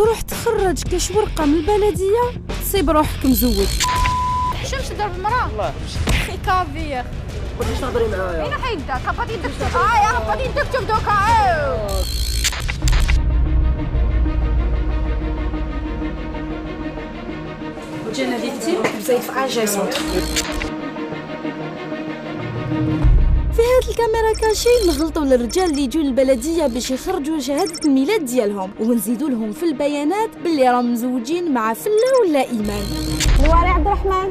تروح تخرج كاش ورقة من البلدية تصيب روحك مزوج. شمش تضرب المرأة؟ والله خي كافير. ما تجيش تهضري معايا. أين حيدك؟ هبط يدك شوف. يا هبط يدك شوف دوكا. جانا فيكتيم بزاف اجاسون. في هاد الكاميرا كاشي نغلطوا للرجال اللي يجوا للبلديه باش يخرجوا شهاده الميلاد ديالهم ونزيدوا لهم في البيانات باللي راهم مزوجين مع فله ولا ايمان. نواري عبد الرحمن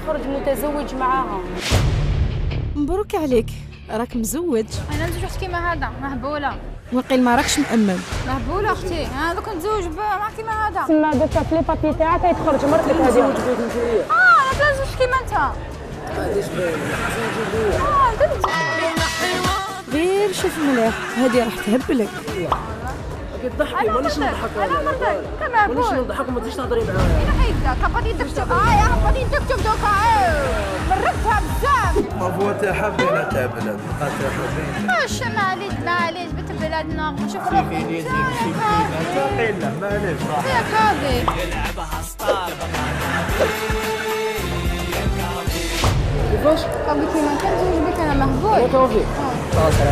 تخرج متزوج معاها. مبروك عليك راك مزوج. انا نزوج كيما هذا مهبوله. وقيل ما راكش مأمن. مهبوله اختي انا دوك نتزوج مع كيما هذا. تما درتها في لي بابي تاعك تخرج مرتك هذه. انا تنزوج كيما انت. غير شوف مليح هذه راح تهبلك. كتضحكي مانيش نضحك انا مرضي انت مهبول. مانيش نضحك وما تجيش تهضري معايا. أين حيدك؟ هبط يدك شوف. يا هبط يدك شوف دوكا. مرقتها بزاف. ما هو تحبنا تبلد واش معليش بنت بلادنا شوف روحك. معليش ياك هذه. كيفاش؟ قبل كيما كنزوج بك انا مهبول. كوفي.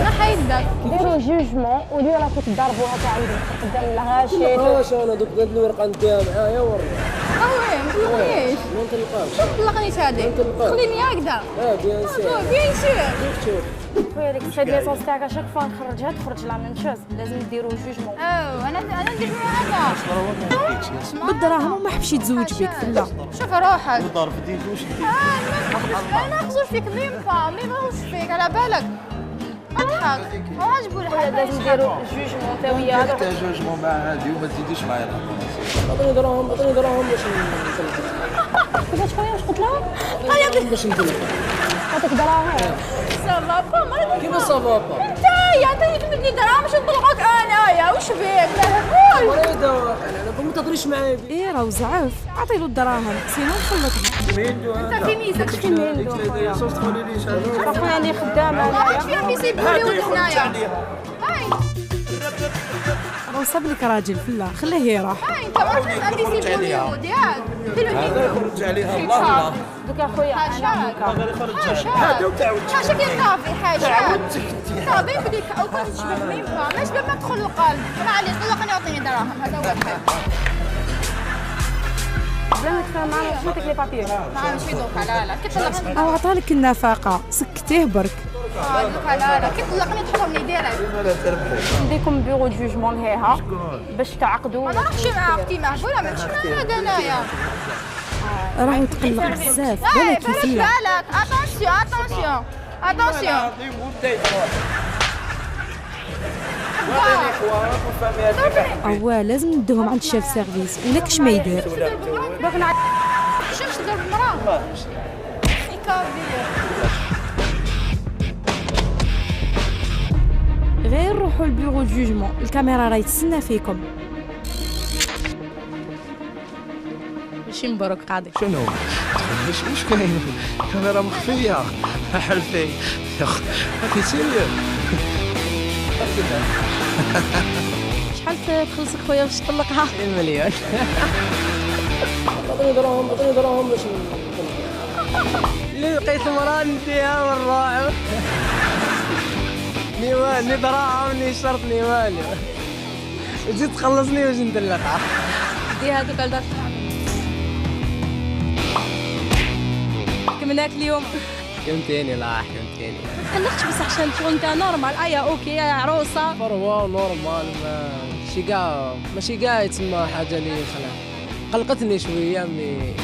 ما حيدك. ديروا جوجمون ولي راكم تضربوا هكا عندك قدام الغاشي. واش انا دوك هاد الورقه نديها معايا ورا. وين ما تطلقنيش. ما نطلقهاش. شوف طلقني هذه. خليني هكذا. بيان سور. بيان سور. شوف خويا ديك الشهاده ليسونس تاعك اشاك فوا نخرجها تخرج لا ميم شوز. لازم ديروا جوجمون. انا ندير هذا. بالدراهم وما حبش يتزوج بك فله. شوف روحك. ضرب ديك وش انا نخزر فيك ميم نخزر فيك على بالك. اضحك هو عجبو الحال. لازم ديروا جوجمون تاويه هذا. انت جوجمون مع هادي وما تزيديش معايا. عطيني دراهم باش نطلق. كيفاش خويا واش قلت لها؟ باش نطلق. عطيك دراهم. صافا با كيما صافا. انت اللي تمد لي دراهم باش نطلقك انايا. واش بيك مهبول؟ مريضة انا ما تهضريش معايا. ايه راهو زعاف عطيلو الدراهم سينو نخلطها. انت في ميزك شتي ميزك. صوت تقولي ليش خويا اللي خدامه ما انايا. فيها بيسيبولي ولد هنايا. هاي راهو صاب لك راجل فله خليه يروح. هاي انت ما فيها بيسيبولي ولد ياك. هذا يخرج عليها الله. دوكا خويا انا حاشاك يا صافي حاشاك. صافي بديك او كنت تشبه ميم ما شبه ما تدخل القلب. ما عليك طلقني واعطيني دراهم هذا هو الحل. بلا ما تفهم معنا واش نعطيك لي بابي. ما نمشي دوكا لا كي طلقني. او عطالك النفقه سكتيه برك. دوكا لا كي طلقني تحطهم لي ديريكت. نديكم بيرو دو جوجمون هيها باش تعقدوا. ما نروحش مع اختي مهبوله ما نمشيش مع هذا انايا. راهو تقلق بزاف بالك بالك فله. بالك اتونسيون. اواه لازم ندوهم عند الشيف سيرفيس ولا كش ما يدير. شمش تضرب المرأة؟ خي كافير. غير روحوا البيرو جوجمون الكاميرا راهي تستنى فيكم. ماشي مبروك قاضي. شنو؟ واش كاين؟ الكاميرا مخفية. حلفي يا اخي هاكي سيريو. شحال تخلصك خويا باش تطلقها؟ 2 مليون. عطيني دراهم باش نطلق. اللي لقيت مرأة نديها ونروح. ني دراهم ني شرط ني والو. تزيد تخلصني واش ندلقها. ديها دوك لدار كمناك اليوم. حكمتيني لا حكمتيني. قلقتش بس عشان شغل انت نورمال اوكي يا عروسه. فروا نورمال ماشي كاع يتسمى حاجة لي قلقتني شوية مي.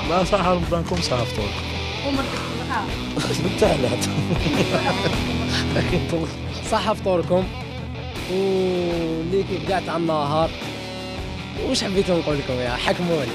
لا صح رمضانكم صافطوا. ومرتك تطلقها. بالتهلات. لكن طلق. صح فطوركم وليكي بدات على النهار. وش حبيتوا نقول لكم يا حكموني.